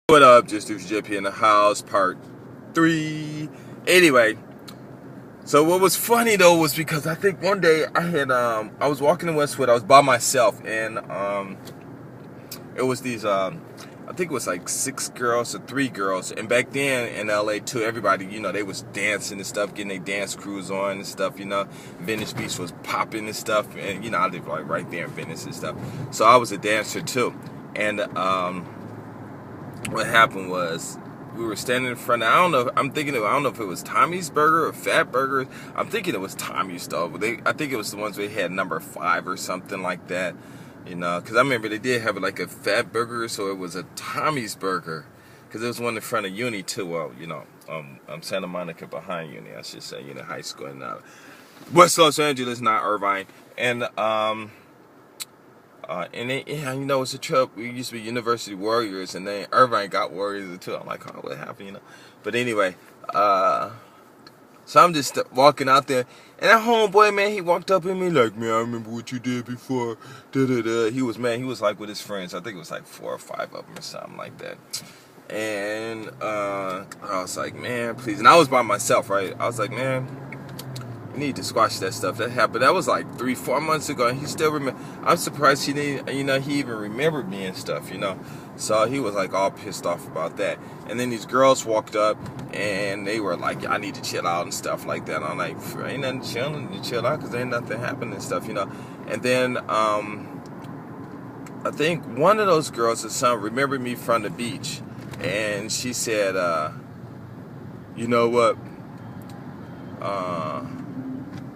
What up? Just do JP in the house, part 3. Anyway, so what was funny though was because I think one day I was walking in Westwood. I was by myself, and it was these I think it was like 6 girls or 3 girls. And back then in LA too, everybody, they was dancing and stuff, getting their dance crews on and stuff. Venice Beach was popping and stuff, and I live like right there in Venice and stuff. So I was a dancer too, and what happened was we were standing in front of, I don't know if it was Tommy's Burger or Fat Burger. I'm thinking it was Tommy's though. I think it was the ones where they had number 5 or something like that. Because I remember they did have like a Fat Burger, so it was a Tommy's Burger. Because there was one in front of Uni too. Well, Santa Monica behind Uni, I should say, high school in West Los Angeles, not Irvine. And it's a trip. We used to be University Warriors, and then Irvine got Warriors too. I'm like, oh, what happened, But anyway, so I'm just walking out there, and that homeboy, man, he walked up at me like, man, I remember what you did before. He was like with his friends. I think it was like 4 or 5 of them or something like that. And I was like, man, please. And I was by myself, right? I was like, man, you need to squash that stuff. That happened. That was like 3-4 months ago, and he still remember. I'm surprised he didn't. He even remembered me and stuff. So he was like all pissed off about that. And then these girls walked up, and they were like, I need to chill out and stuff like that. And I'm like, ain't nothing chilling to chill out, because ain't nothing happening and stuff. And then I think one of those girls, his son, remembered me from the beach, and she said, you know what?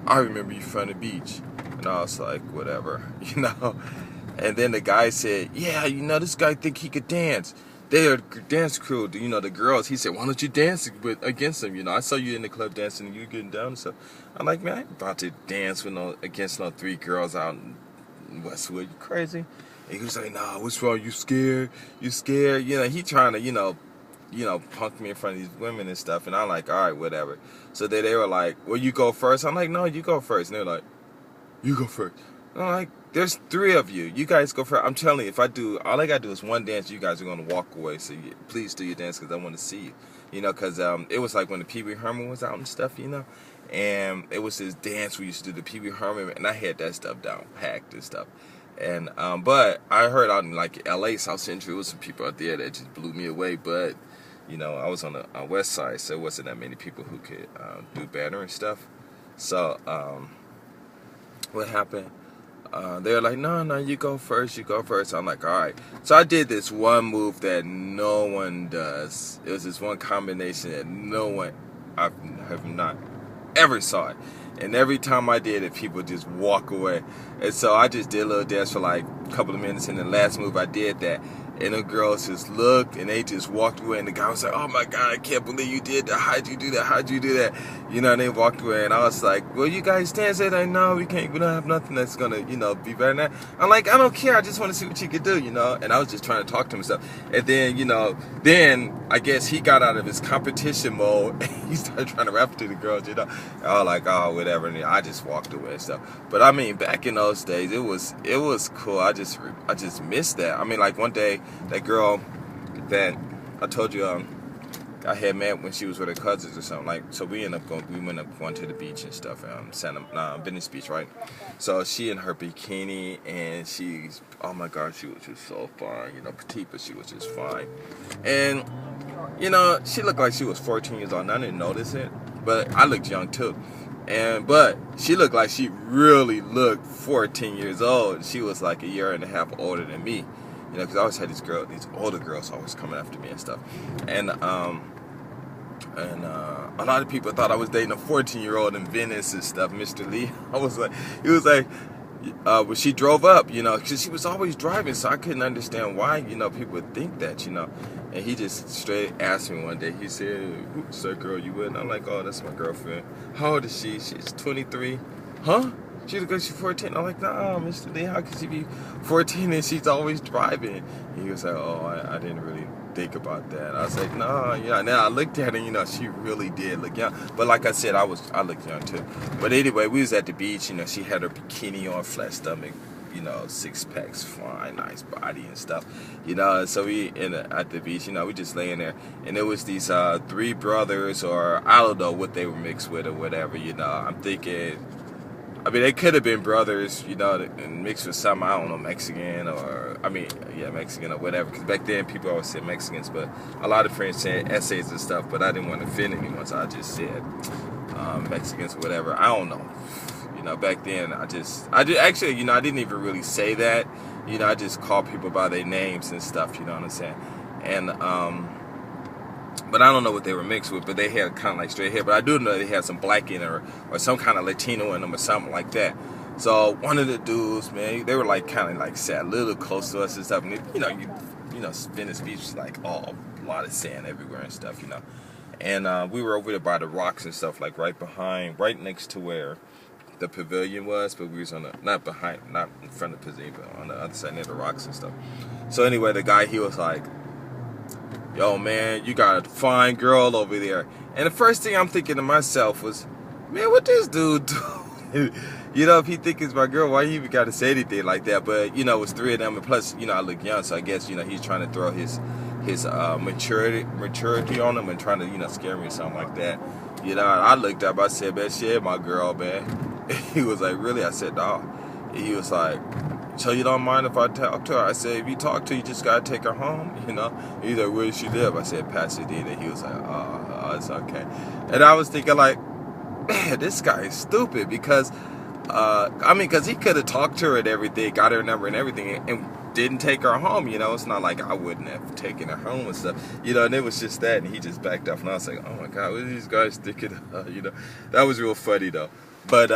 I remember you from the beach. And I was like, whatever, And then the guy said, yeah, this guy think he could dance. They're a dance crew, the girls. He said, why don't you dance against them? I saw you in the club dancing and you getting down and stuff. I'm like, man, I ain't about to dance against no 3 girls out in Westwood. You crazy? And he was like, nah, what's wrong? You scared? You scared? He trying to, punk me in front of these women and stuff. And I'm like, all right, whatever. So they were like, well, you go first. I'm like, no, you go first. And they're like, you go first. And I'm like, there's 3 of you. You guys go first. I'm telling you, all I got to do is one dance. You guys are going to walk away. So please do your dance, because I want to see you. Because it was like when the Pee Wee Herman was out and stuff, And it was this dance we used to do, the Pee Wee Herman. And I had that stuff down, packed and stuff. And but I heard out in like LA, South Central, there was some people out there that just blew me away. But I was on the west side, so it wasn't that many people who could do better and stuff. So what happened? They were like, no, you go first. I'm like, all right. So I did this one move that no one does. It was this one combination that no one, I have not ever saw it. And every time I did it, people just walk away. And so I just did a little dance for like a couple of minutes, and the last move I did that. And the girls just looked, and they just walked away. And the guy was like, oh my God, I can't believe you did that. How'd you do that? And they walked away. And I was like, well, you guys dance? They're like, no, we don't have nothing that's going to, be better than that. I'm like, I don't care. I just want to see what you could do, And I was just trying to talk to him and stuff. And then, then I guess he got out of his competition mode. And he started trying to rap to the girls, And I was like, oh, whatever. And I just walked away and stuff. But I mean, back in those days, it was cool. I just missed that. I mean, like one day, that girl that I told you I had met when she was with her cousins or something, so we went up going to the beach and stuff, Venice Beach, right? So she in her bikini, and she's, oh my God, she was just so fine, petite, but she was just fine. And she looked like she was 14 years old, and I didn't notice it, but I looked young too. But she looked like she really looked 14 years old. She was like a year and a half older than me. Because I always had these older girls always coming after me and stuff. And a lot of people thought I was dating a 14-year-old in Venice and stuff, Mr. Lee. He was like, well, she drove up, because she was always driving, so I couldn't understand why, people would think that, And he just straight asked me one day, he said, who's that girl you with? And I'm like, oh, that's my girlfriend. How old is she? She's 23. Huh? She's 14. I'm like, nah, Mr. Lee, how could she be 14 and she's always driving? And he was like, oh, I didn't really think about that. I was like, nah, yeah. Now I looked at her, she really did look young. But like I said, I looked young too. But anyway, we was at the beach, she had her bikini on, flat stomach, you know, 6 packs, fine, nice body and stuff, you know. So we at the beach, you know, we just laying there, and there was these 3 brothers, or I don't know what they were mixed with or whatever, you know. I'm thinking, I mean, they could have been brothers, you know, and mixed with some, I don't know, Mexican, or, I mean, yeah, Mexican or whatever. Because back then, people always said Mexicans, but a lot of friends said essays and stuff, but I didn't want to offend anyone, so I just said Mexicans or whatever. I don't know. You know, back then, actually, you know, I didn't even really say that. You know, I just called people by their names and stuff, you know what I'm saying? And, but I don't know what they were mixed with, but they had kind of like straight hair. But I do know they had some black in it, or some kind of Latino in them or something like that. So one of the dudes, man, they were like kind of like sat a little close to us and stuff. And it, you know, Venice Beach is like a lot of sand everywhere and stuff, you know. And we were over there by the rocks and stuff, like right next to where the pavilion was, but we was on not in front of the pavilion, but on the other side near the rocks and stuff. So anyway, the guy, he was like, yo, man, you got a fine girl over there. And the first thing I'm thinking to myself was, man, what this dude do? You know, if he think it's my girl, why he even got to say anything like that? But, you know, it was 3 of them. And plus, you know, I look young, so I guess, you know, he's trying to throw his maturity on him and trying to, you know, scare me or something like that. You know, I looked up, I said, man, she ain't my girl, man. He was like, really? I said, no. He was like, so you don't mind if I talk to her? I said, if you talk to her, you just gotta take her home, you know? He's like, where does she live? I said, Pasadena. He was like, oh, it's okay. And I was thinking like, man, this guy is stupid, because, I mean, because he could have talked to her and everything, got her number and everything, and didn't take her home, you know? It's not like I wouldn't have taken her home and stuff, you know? And it was just that, and he just backed off, and I was like, oh my God, what are these guys thinking? You know? That was real funny, though. But,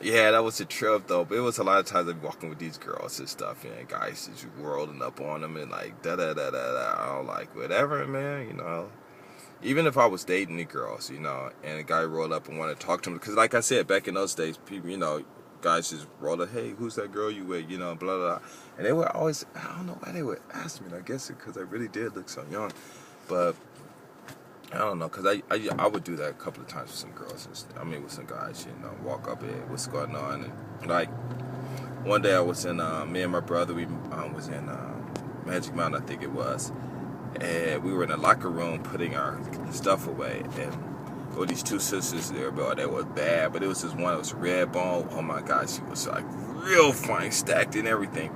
yeah, that was a trip, though. But it was a lot of times I'd be walking with these girls and stuff, and guys just whirling up on them and like, da-da-da-da-da. I'm like, whatever, man, you know. Even if I was dating the girls, you know, and a guy rolled up and wanted to talk to him. Because like I said, back in those days, people, you know, guys just rolled up, hey, who's that girl you with, you know, blah, blah, blah. And they would always, I don't know why they would ask me. I guess because I really did look so young. But I don't know, because I would do that a couple of times with some girls. With some guys, you know, walk up here, what's going on. And like, one day I was in, me and my brother, we was in Magic Mountain, I think it was. And we were in the locker room putting our stuff away. And there were these 2 sisters there, but they were bad. But it was this one, it was red bone. Oh my God, she was like real fine, stacked and everything.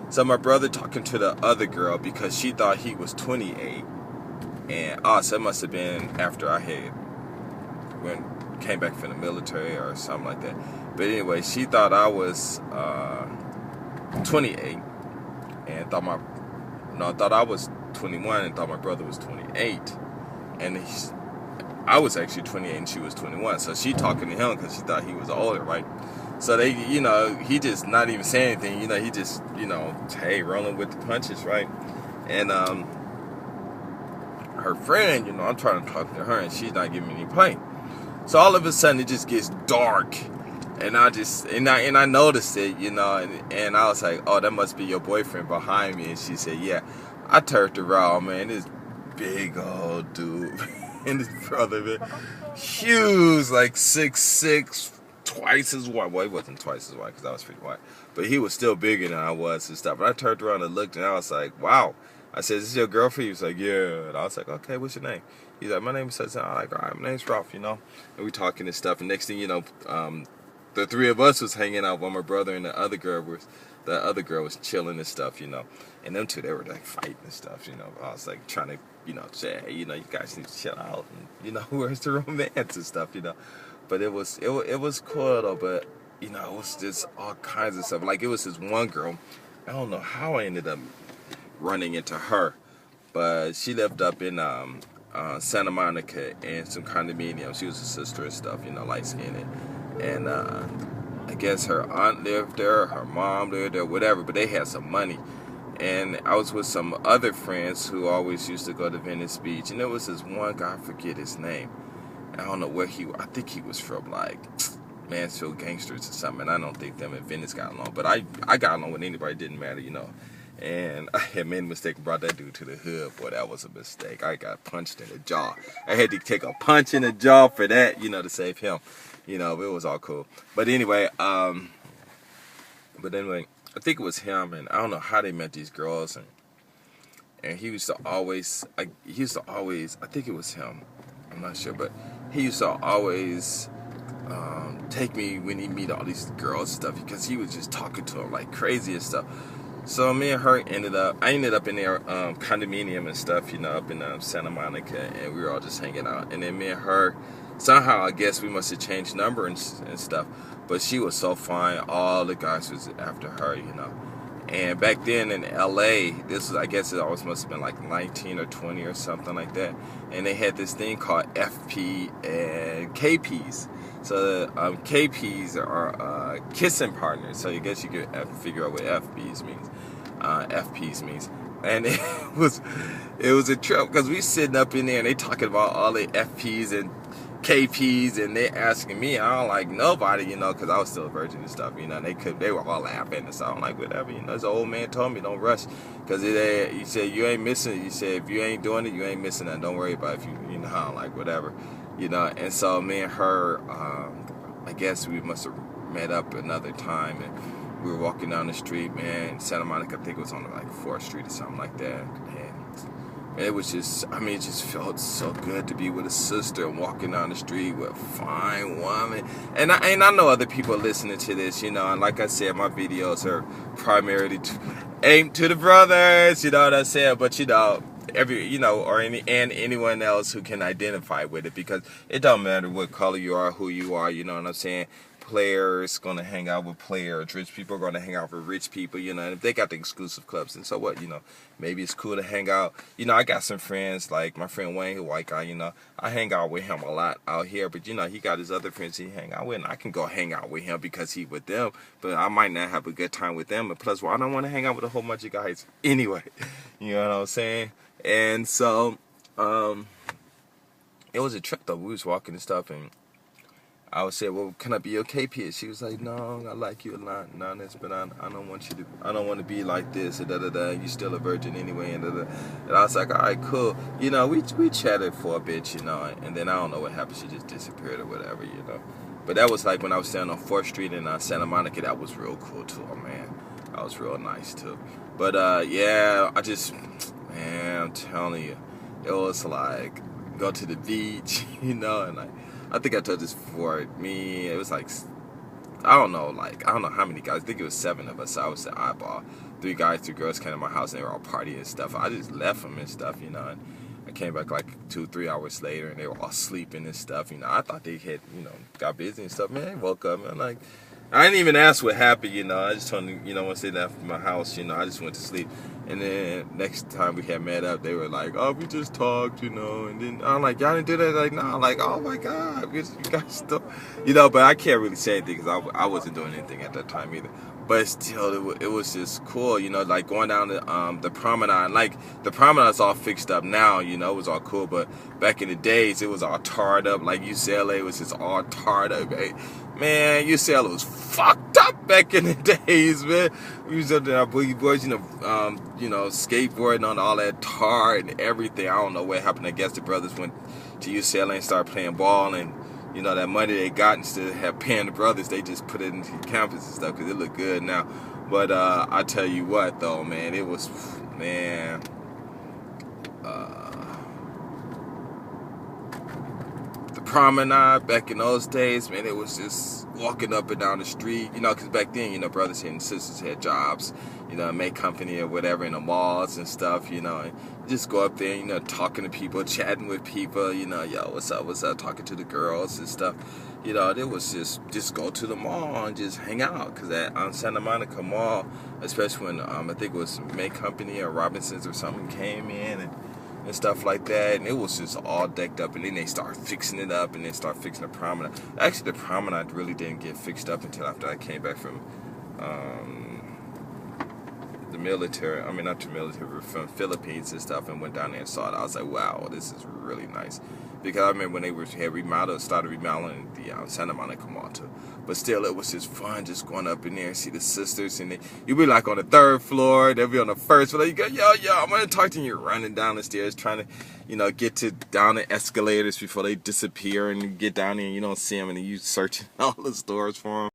So my brother talking to the other girl because she thought he was 28. And so it must have been after I had came back from the military or something like that. But anyway, she thought I was 28 and thought I was 21 and thought my brother was 28. And I was actually 28 and she was 21. So she talking to him because she thought he was older, right? So they, you know, he just not even saying anything. You know, he just, you know, hey, rolling with the punches, right? And her friend, you know, I'm trying to talk to her and she's not giving me any play. So all of a sudden it just gets dark, and I noticed it, you know, and I was like, oh, that must be your boyfriend behind me. And she said, yeah. I turned around, man, this big old dude and his brother, man, huge, like 6'6", twice as wide. Well, he wasn't twice as wide because I was pretty wide, but he was still bigger than I was and stuff. But I turned around and looked, and I was like, wow. I said, is this your girlfriend? He was like, yeah. And I was like, okay, what's your name? He's like, my name is such. I'm like, all right, my name's Ralph, you know. And we talking and stuff. And next thing you know, the 3 of us was hanging out while my brother and the other girl was chilling and stuff, you know. And them 2, they were like fighting and stuff, you know. I was like trying to, you know, say, hey, you know, you guys need to chill out. And, you know, where's the romance and stuff, you know. But it was cool though. But, you know, it was just all kinds of stuff. Like, it was this one girl. I don't know how I ended up running into her, but she lived up in Santa Monica in some condominium. She was a sister and stuff, you know, light skinned, and I guess her aunt lived there, her mom lived there, whatever. But they had some money, and I was with some other friends who always used to go to Venice Beach, and there was this one guy, I forget his name. I don't know where I think he was from like Mansfield Gangsters or something. I don't think them and Venice got along, but I got along with anybody. It didn't matter, you know. And I had made a mistake and brought that dude to the hood. Boy, that was a mistake. I got punched in the jaw. I had to take a punch in the jaw for that, you know, to save him. You know, it was all cool. But anyway, I think it was him, and I don't know how they met these girls, and he used to always, I think it was him, I'm not sure, but he used to always take me when he meet all these girls and stuff, because he was just talking to them like crazy and stuff. So me and her I ended up in their condominium and stuff, you know, up in Santa Monica, and we were all just hanging out. And then me and her, somehow I guess we must have changed numbers and stuff, but she was so fine. All the guys was after her, you know. And back then in LA, this was, I guess it always must have been like 19 or 20 or something like that. And they had this thing called FP and KPs. So KPs are kissing partners. So I guess you could figure out what FPs means. And it was a trip, because we sitting up in there and they talking about all the FPs and KPs, and they asking me. I don't like nobody, you know, because I was still a virgin and stuff, you know. And they were all laughing and stuff. I'm like, whatever, you know. This old man told me don't rush, because he said you ain't missing it. He said if you ain't doing it, you ain't missing it. Don't worry about it. If you know, I'm like, whatever, you know. And so me and her, I guess we must have met up another time, and we were walking down the street, man, Santa Monica. I think it was on like 4th Street or something like that. And it was just, I mean, it just felt so good to be with a sister and walking down the street with a fine woman. And I know other people listening to this, you know, and like I said, my videos are primarily aimed to the brothers, you know what I'm saying? But, you know, anyone else who can identify with it, because it don't matter what color you are, who you are, you know what I'm saying? Players gonna hang out with players, rich people are gonna hang out with rich people, you know, and if they got the exclusive clubs, and so what, you know, maybe it's cool to hang out. You know, I got some friends, like my friend Wayne, who white guy, you know, I hang out with him a lot out here, but you know, he got his other friends he hang out with, and I can go hang out with him because he with them, but I might not have a good time with them, and plus, well, I don't want to hang out with a whole bunch of guys anyway, you know what I'm saying? And so, it was a trip though. We was walking and stuff, and I would say, well, can I be your KP? She was like, no, I like you a lot, but I don't want you to, I don't want to be like this, and da-da-da, you still a virgin anyway, and da-da. And I was like, all right, cool. You know, we chatted for a bit, you know, and then I don't know what happened. She just disappeared or whatever, you know. But that was like when I was standing on 4th Street in Santa Monica. That was real cool, too, oh, man. That was real nice, too. But, yeah, man, I'm telling you, it was like, go to the beach, you know, and I think I told this before. It was like, I don't know how many guys. I think it was 7 of us. So I was the eyeball. 3 guys, 2 girls came to my house, and they were all partying and stuff. I just left them and stuff, you know. And I came back like 2-3 hours later, and they were all sleeping and stuff. You know, I thought they had, you know, got busy and stuff. Man, they woke up, man. Like, I didn't even ask what happened, you know. I just told them, you know, once they left my house, you know, I just went to sleep. And then next time we had met up, they were like, oh, we just talked, you know. And then I'm like, y'all didn't do that? Like, no. I'm like, oh, my God. You guys still, you know, but I can't really say anything because I wasn't doing anything at that time either. But still, it was just cool, you know, like going down the promenade. Like, the promenade's all fixed up now, you know, it was all cool. But back in the days, it was all tarred up. Like, UCLA was just all tarred up, right? Man, UCLA was fucked up back in the days, man. We was up there, our boogie boys, you know, skateboarding on all that tar and everything. I don't know what happened. I guess the brothers went to UCLA and started playing ball, and you know, that money they got, instead of have paying the brothers, they just put it into campus and stuff because it looked good now. But I tell you what, though, man, it was, man, the promenade back in those days, man, it was just walking up and down the street, you know, because back then, you know, brothers and sisters had jobs, you know, make company or whatever in the malls and stuff, you know, and just go up there, you know, talking to people, chatting with people, you know, yo, what's up, talking to the girls and stuff, you know. It was just go to the mall and just hang out, because on Santa Monica Mall, especially when I think it was May Company or Robinsons or something came in and stuff like that, and it was just all decked up, and then they start fixing it up, and then start fixing the promenade. Actually, the promenade really didn't get fixed up until after I came back from the military. I mean, not the military, but from Philippines and stuff, and went down there and saw it. I was like, wow, this is really nice. Because I remember when they started remodeling the Santa Monica Mall too. But still, it was just fun just going up in there and see the sisters. And you'd be like on the 3rd floor, they'll be on the 1st floor. You go, yo, I'm going to talk to you. You're running down the stairs trying to, you know, get down the escalators before they disappear, and you get down there and you don't see them, and you searching all the stores for them.